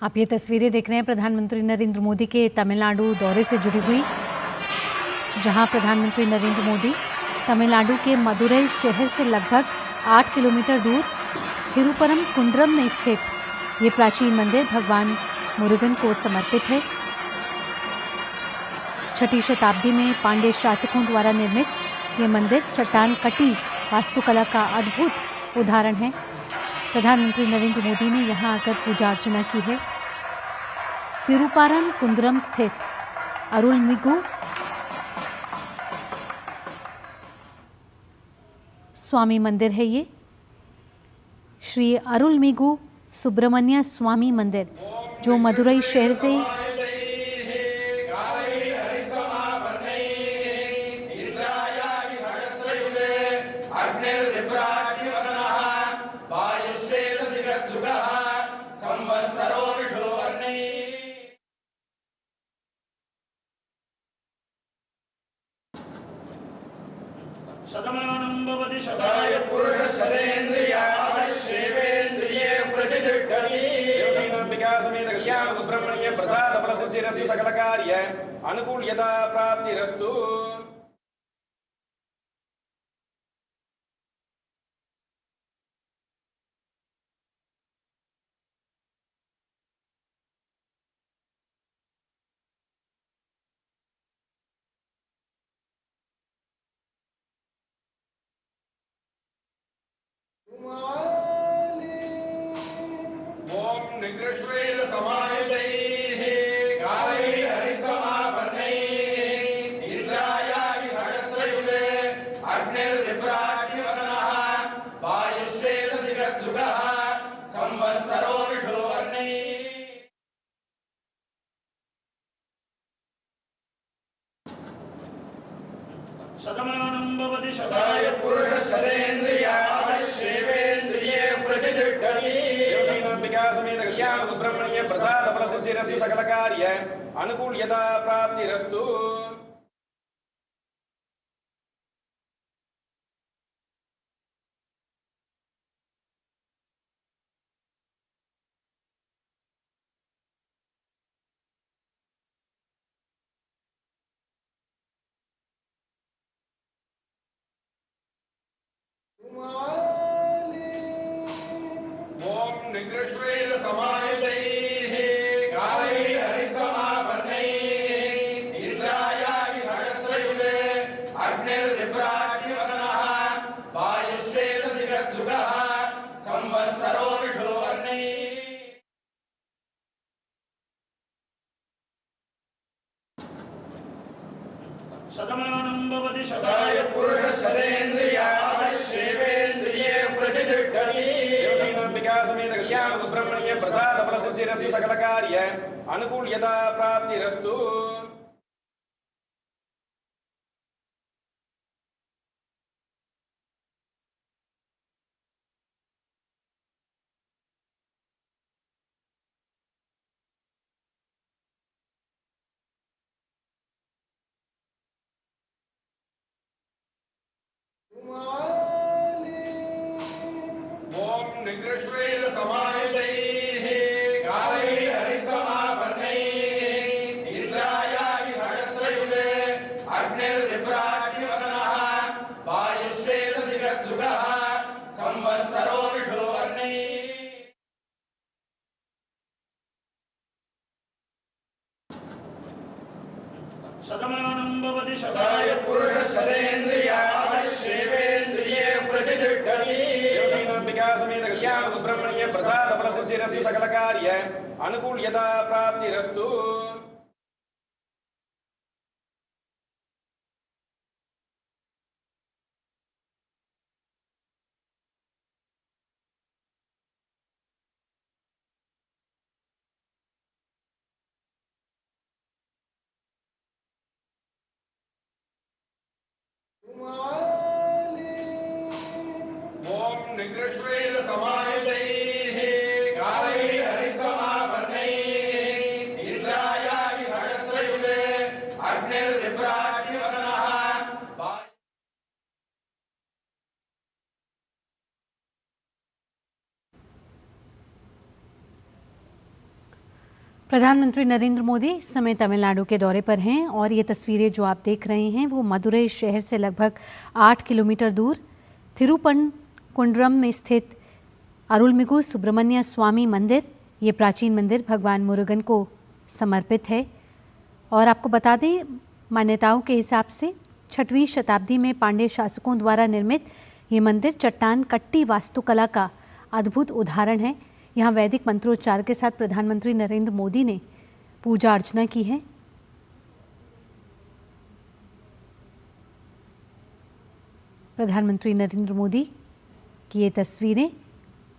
आप ये तस्वीरें देख रहे हैं प्रधानमंत्री नरेंद्र मोदी के तमिलनाडु दौरे से जुड़ी हुई, जहां प्रधानमंत्री नरेंद्र मोदी तमिलनाडु के मदुरई शहर से लगभग 8 किलोमीटर दूर थिरुपरम कुंड्रम में स्थित ये प्राचीन मंदिर भगवान मुरुगन को समर्पित है। 6ठी शताब्दी में पांड्य शासकों द्वारा निर्मित ये मंदिर चट्टान कटी वास्तुकला का अद्भुत उदाहरण है। प्रधानमंत्री नरेंद्र मोदी ने यहां आकर पूजा अर्चना की है। तिरुपारम कुंद्रम स्थित अरुलमिगु स्वामी मंदिर है ये। श्री अरुलमिगु सुब्रमण्य स्वामी मंदिर, जो मदुरई शहर से शतमानं भवति शताय पुरुषः शतेन्द्रिय आयुष्येवेन्द्रिये प्रतिष्ठति। देवसेनाम्बिका समेत कल्याण सुब्रह्मण्य प्रसाद फलसिद्धिरस्तु सकल कार्य अनुकूल्यता प्राप्तिरस्तु। ओम निग्रश्वेल समायुतैः कालैः हरितमाभरणैः इंद्रायाय सहस्रयुगे अग्निर्विभ्राट्यवसनः वायुश्वेतशिखद्रुगः संवत्सरो विषुवर्णैः। शतमानं भवति शताय पुरुषः शतेन्द्रिय आयुष्येवेन्द्रिये प्रतिष्ठति। देवसेनाम्बिका समेत कल्याण सुब्रह्मण्य प्रसाद फलसिद्धिरस्तु सकल कार्य अनुकूल्यता प्राप्तिरस्तु। ओम निग्रश्वेल समायुतैः कालैः हरितमाभरणैः इंद्रायाय सहस्रयुगे अग्निर्विभ्राट्यवसनः वायुश्वेतशिखद्रुगः संवत्सरो विषुवर्णैः। शतमानं भवति शताय पुरुषः शतेन्द्रिय आयुष्येवेन्द्रिये प्रतिष्ठति। देवसेनाम्बिका समेत कल्याण सुब्रह्मण्य प्रसाद फलसिद्धिरस्तु सकल कार्य अनुकूल्यता प्राप्तिरस्तु। ओम निग्रश्वेल समायुतैः कालैः हरितमाभरणैः इंद्रायाय सहस्रयुगे अग्निर्विभ्राट्यवसनः वायुश्वेतशिखद्रुगः संवत्सरो विषुवर्णैः। शतमानं भवति शताय पुरुषः शतेन्द्रिय आयुष्येवेन्द्रिये प्रतिष्ठति। देवसेनाम्बिका समेत कल्याण सुब्रह्मण्य प्रसाद फलसिद्धिरस्तु सकल कार्य अनुकूल्यता प्राप्तिरस्तु। ओम निग्रश्वेल समायुतैः कालैः हरितमाभरणैः इंद्रायाय सहस्रयुगे अग्निर्विभ्राट्यवसनः। प्रधानमंत्री नरेंद्र मोदी इस समय तमिलनाडु के दौरे पर हैं और ये तस्वीरें जो आप देख रहे हैं वो मदुरई शहर से लगभग 8 किलोमीटर दूर थिरुपनकुंड्रम में स्थित अरुलमिगु सुब्रमण्य स्वामी मंदिर, ये प्राचीन मंदिर भगवान मुरुगन को समर्पित है। और आपको बता दें, मान्यताओं के हिसाब से 6वीं शताब्दी में पांड्य शासकों द्वारा निर्मित ये मंदिर चट्टान कट्टी वास्तुकला का अद्भुत उदाहरण है। यहाँ वैदिक मंत्रोच्चार के साथ प्रधानमंत्री नरेंद्र मोदी ने पूजा अर्चना की है। प्रधानमंत्री नरेंद्र मोदी की ये तस्वीरें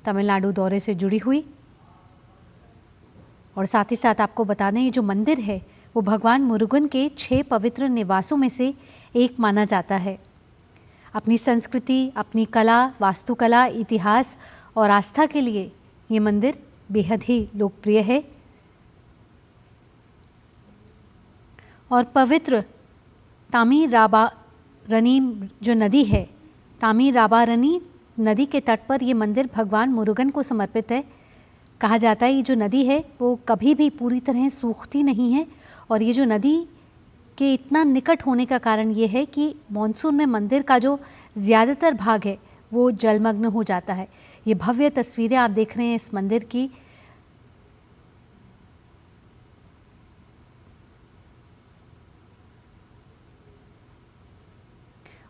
तमिलनाडु दौरे से जुड़ी हुई। और साथ ही साथ आपको बता दें, ये जो मंदिर है वो भगवान मुरुगन के 6 पवित्र निवासों में से एक माना जाता है। अपनी संस्कृति, अपनी कला, वास्तुकला, इतिहास और आस्था के लिए ये मंदिर बेहद ही लोकप्रिय है। और पवित्र तामीराबारनी जो नदी है, तामीराबारनी नदी के तट पर ये मंदिर भगवान मुरुगन को समर्पित है। कहा जाता है ये जो नदी है वो कभी भी पूरी तरह सूखती नहीं है और ये जो नदी के इतना निकट होने का कारण ये है कि मॉनसून में मंदिर का जो ज़्यादातर भाग है वो जलमग्न हो जाता है। ये भव्य तस्वीरें आप देख रहे हैं इस मंदिर की।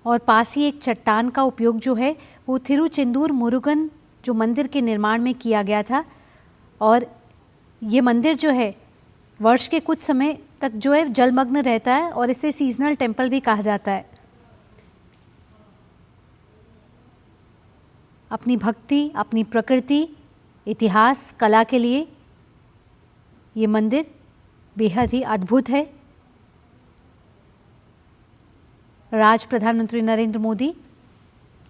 और पास ही एक चट्टान का उपयोग जो है वो थिरुचेंदूर मुरुगन जो मंदिर के निर्माण में किया गया था। और ये मंदिर जो है वर्ष के कुछ समय तक जो है जलमग्न रहता है और इसे सीजनल टेम्पल भी कहा जाता है। अपनी भक्ति, अपनी प्रकृति, इतिहास, कला के लिए ये मंदिर बेहद ही अद्भुत है। आज प्रधानमंत्री नरेंद्र मोदी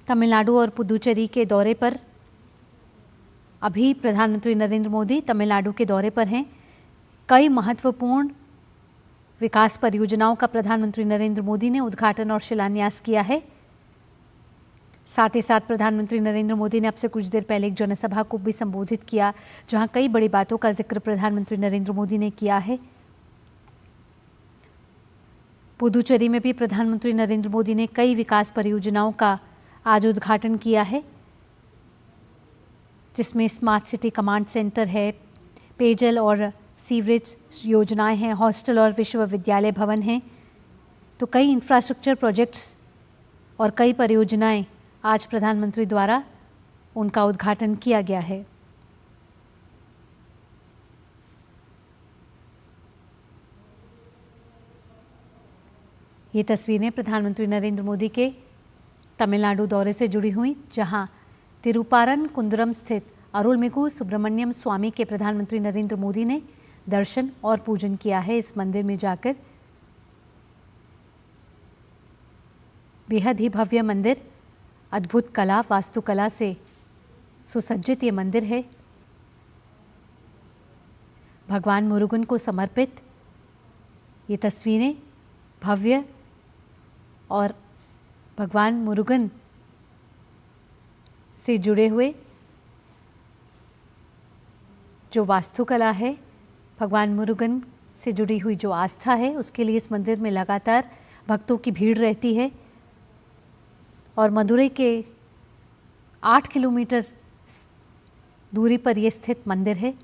तमिलनाडु और पुदुचेरी के दौरे पर अभी प्रधानमंत्री नरेंद्र मोदी तमिलनाडु के दौरे पर हैं। कई महत्वपूर्ण विकास परियोजनाओं का प्रधानमंत्री नरेंद्र मोदी ने उद्घाटन और शिलान्यास किया है। साथ ही साथ प्रधानमंत्री नरेंद्र मोदी ने अब से कुछ देर पहले एक जनसभा को भी संबोधित किया, जहां कई बड़ी बातों का जिक्र प्रधानमंत्री नरेंद्र मोदी ने किया है। पुदुचेरी में भी प्रधानमंत्री नरेंद्र मोदी ने कई विकास परियोजनाओं का आज उद्घाटन किया है, जिसमें स्मार्ट सिटी कमांड सेंटर है, पेयजल और सीवरेज योजनाएं हैं, हॉस्टल और विश्वविद्यालय भवन हैं। तो कई इंफ्रास्ट्रक्चर प्रोजेक्ट्स और कई परियोजनाएं आज प्रधानमंत्री द्वारा उनका उद्घाटन किया गया है। ये तस्वीरें प्रधानमंत्री नरेंद्र मोदी के तमिलनाडु दौरे से जुड़ी हुई, जहां तिरुपारनकुंद्रम स्थित अरुलमिगु सुब्रमण्यम स्वामी के प्रधानमंत्री नरेंद्र मोदी ने दर्शन और पूजन किया है। इस मंदिर में जाकर बेहद ही भव्य मंदिर, अद्भुत कला, वास्तुकला से सुसज्जित ये मंदिर है। भगवान मुरुगन को समर्पित ये तस्वीरें भव्य और भगवान मुरुगन से जुड़े हुए जो वास्तुकला है, भगवान मुरुगन से जुड़ी हुई जो आस्था है, उसके लिए इस मंदिर में लगातार भक्तों की भीड़ रहती है। और मदुरई के 8 किलोमीटर दूरी पर यह स्थित मंदिर है।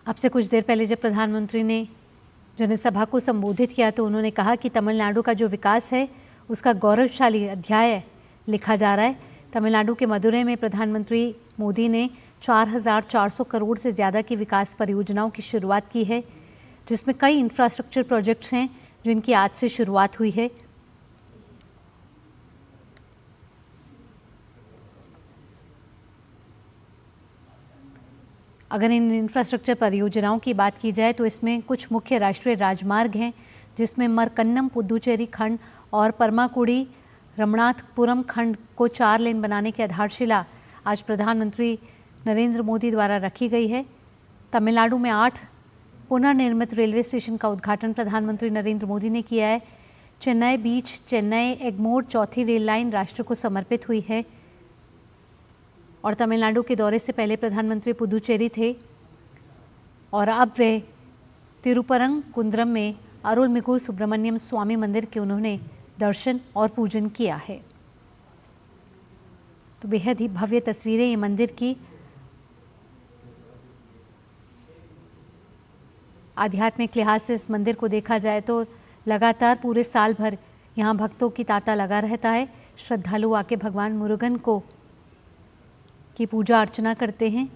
अब से कुछ देर पहले जब प्रधानमंत्री ने जनसभा को संबोधित किया तो उन्होंने कहा कि तमिलनाडु का जो विकास है उसका गौरवशाली अध्याय लिखा जा रहा है। तमिलनाडु के मदुरई में प्रधानमंत्री मोदी ने 4,400 करोड़ से ज़्यादा की विकास परियोजनाओं की शुरुआत की है, जिसमें कई इंफ्रास्ट्रक्चर प्रोजेक्ट्स हैं जिनकी आज से शुरुआत हुई है। अगर इन इंफ्रास्ट्रक्चर परियोजनाओं की बात की जाए तो इसमें कुछ मुख्य राष्ट्रीय राजमार्ग हैं, जिसमें मरकन्नम पुदुचेरी खंड और परमाकुड़ी रमनाथपुरम खंड को 4 लेन बनाने की आधारशिला आज प्रधानमंत्री नरेंद्र मोदी द्वारा रखी गई है। तमिलनाडु में 8 पुनर्निर्मित रेलवे स्टेशन का उद्घाटन प्रधानमंत्री नरेंद्र मोदी ने किया है। चेन्नई बीच चेन्नई एगमोर चौथी रेल लाइन राष्ट्र को समर्पित हुई है। और तमिलनाडु के दौरे से पहले प्रधानमंत्री पुदुचेरी थे और अब वे तिरुपरंकुंद्रम में अरुलमिगु सुब्रमण्यम स्वामी मंदिर के उन्होंने दर्शन और पूजन किया है। तो बेहद ही भव्य तस्वीरें ये मंदिर की। आध्यात्मिक लिहाज से इस मंदिर को देखा जाए तो लगातार पूरे साल भर यहाँ भक्तों की तांता लगा रहता है। श्रद्धालु आके भगवान मुरुगन को की पूजा अर्चना करते हैं।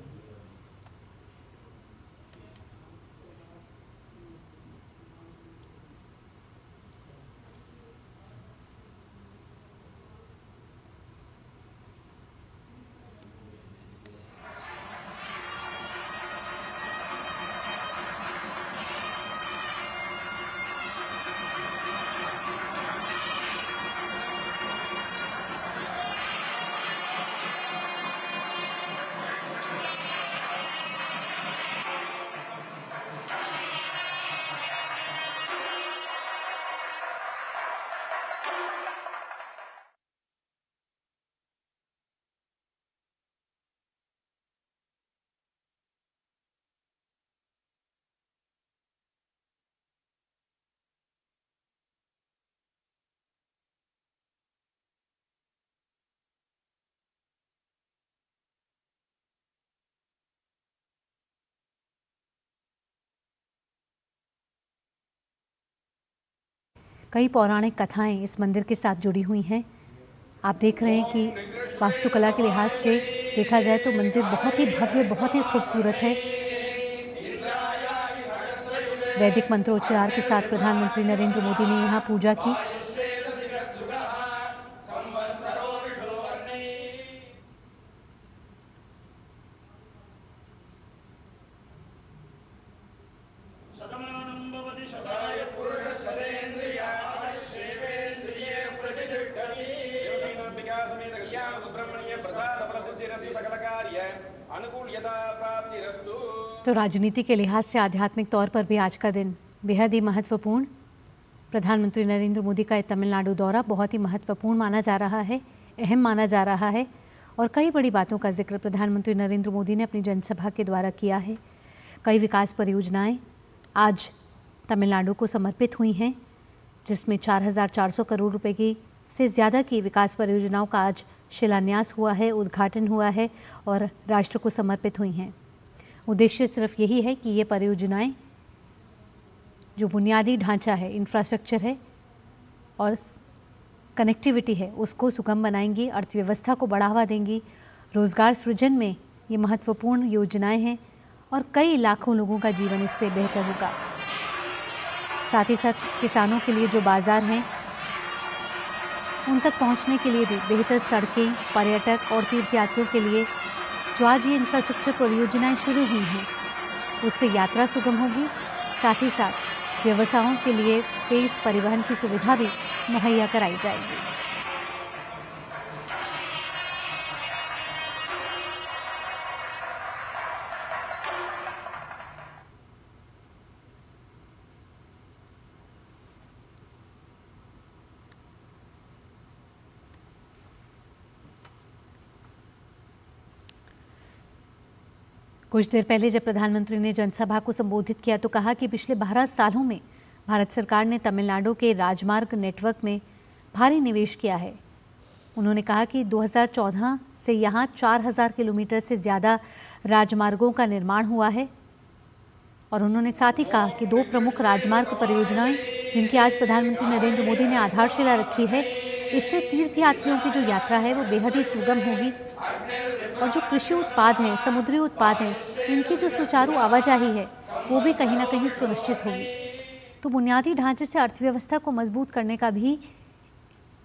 कई पौराणिक कथाएं इस मंदिर के साथ जुड़ी हुई हैं। आप देख रहे हैं कि वास्तुकला के लिहाज से देखा जाए तो मंदिर बहुत ही भव्य, बहुत ही खूबसूरत है। वैदिक मंत्रोच्चार के साथ प्रधानमंत्री नरेंद्र मोदी ने यहाँ पूजा की। तो राजनीति के लिहाज से आध्यात्मिक तौर पर भी आज का दिन बेहद ही महत्वपूर्ण। प्रधानमंत्री नरेंद्र मोदी का तमिलनाडु दौरा बहुत ही महत्वपूर्ण माना जा रहा है, अहम माना जा रहा है और कई बड़ी बातों का जिक्र प्रधानमंत्री नरेंद्र मोदी ने अपनी जनसभा के द्वारा किया है। कई विकास परियोजनाएं आज तमिलनाडु को समर्पित हुई हैं, जिसमें 4,400 करोड़ रुपए की से ज़्यादा की विकास परियोजनाओं का आज शिलान्यास हुआ है, उद्घाटन हुआ है और राष्ट्र को समर्पित हुई हैं। उद्देश्य सिर्फ यही है कि ये परियोजनाएं जो बुनियादी ढांचा है, इंफ्रास्ट्रक्चर है और कनेक्टिविटी है, उसको सुगम बनाएंगी, अर्थव्यवस्था को बढ़ावा देंगी। रोजगार सृजन में ये महत्वपूर्ण योजनाएं हैं और कई लाखों लोगों का जीवन इससे बेहतर होगा। साथ ही साथ किसानों के लिए जो बाजार हैं उन तक पहुंचने के लिए भी बेहतर सड़कें, पर्यटक और तीर्थयात्रियों के लिए जो आज ये इंफ्रास्ट्रक्चर परियोजनाएं शुरू हुई हैं उससे यात्रा सुगम होगी। साथ ही साथ व्यवसायों के लिए तेज परिवहन की सुविधा भी मुहैया कराई जाएगी। कुछ देर पहले जब प्रधानमंत्री ने जनसभा को संबोधित किया तो कहा कि पिछले 12 सालों में भारत सरकार ने तमिलनाडु के राजमार्ग नेटवर्क में भारी निवेश किया है। उन्होंने कहा कि 2014 से यहाँ 4,000 किलोमीटर से ज़्यादा राजमार्गों का निर्माण हुआ है और उन्होंने साथ ही कहा कि 2 प्रमुख राजमार्ग परियोजनाएं जिनकी आज प्रधानमंत्री नरेंद्र मोदी ने आधारशिला रखी है, इससे तीर्थयात्रियों की जो यात्रा है वो बेहद ही सुगम होगी और जो कृषि उत्पाद हैं, समुद्री उत्पाद हैं, इनकी जो सुचारू आवाजाही है वो भी कहीं ना कहीं सुनिश्चित होगी। तो बुनियादी ढांचे से अर्थव्यवस्था को मजबूत करने का भी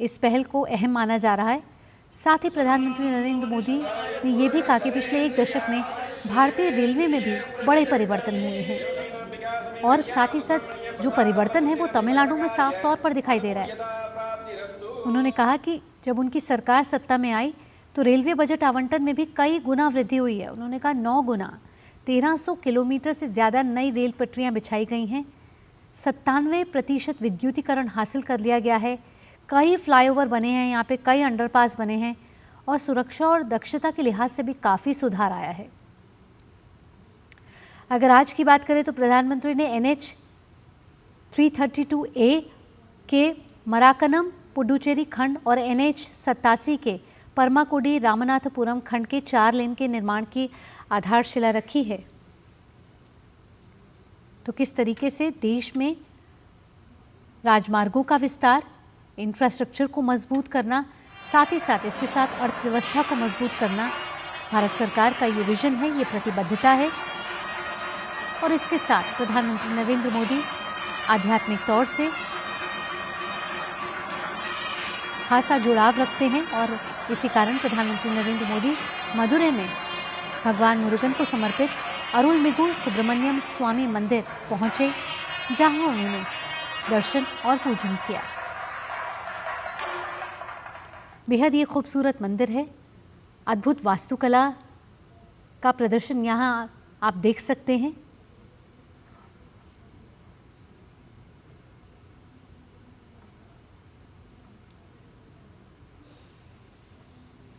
इस पहल को अहम माना जा रहा है। साथ ही प्रधानमंत्री नरेंद्र मोदी ने ये भी कहा कि पिछले 1 दशक में भारतीय रेलवे में भी बड़े परिवर्तन हुए हैं और साथ ही साथ जो परिवर्तन है वो तमिलनाडु में साफ तौर पर दिखाई दे रहा है। उन्होंने कहा कि जब उनकी सरकार सत्ता में आई तो रेलवे बजट आवंटन में भी कई गुना वृद्धि हुई है। उन्होंने कहा 9 गुना 1300 किलोमीटर से ज़्यादा नई रेल पटरियां बिछाई गई हैं, 97% विद्युतीकरण हासिल कर लिया गया है, कई फ्लाईओवर बने हैं, यहाँ पे कई अंडरपास बने हैं और सुरक्षा और दक्षता के लिहाज से भी काफ़ी सुधार आया है। अगर आज की बात करें तो प्रधानमंत्री ने NH 332A के मराकनम पुडुचेरी खंड और NH 87 के परमाकुडी रामनाथपुरम खंड के 4 लेन के निर्माण की आधारशिला रखी है। तो किस तरीके से देश में राजमार्गों का विस्तार, इंफ्रास्ट्रक्चर को मजबूत करना, साथ ही साथ इसके साथ अर्थव्यवस्था को मजबूत करना भारत सरकार का ये विजन है, ये प्रतिबद्धता है। और इसके साथ प्रधानमंत्री नरेंद्र मोदी आध्यात्मिक तौर से खासा जुड़ाव रखते हैं और इसी कारण प्रधानमंत्री नरेंद्र मोदी मदुरै में भगवान मुरुगन को समर्पित अरुलमिगु सुब्रमण्यम स्वामी मंदिर पहुंचे, जहां उन्होंने दर्शन और पूजन किया। बेहद ये खूबसूरत मंदिर है, अद्भुत वास्तुकला का प्रदर्शन यहाँ आप देख सकते हैं।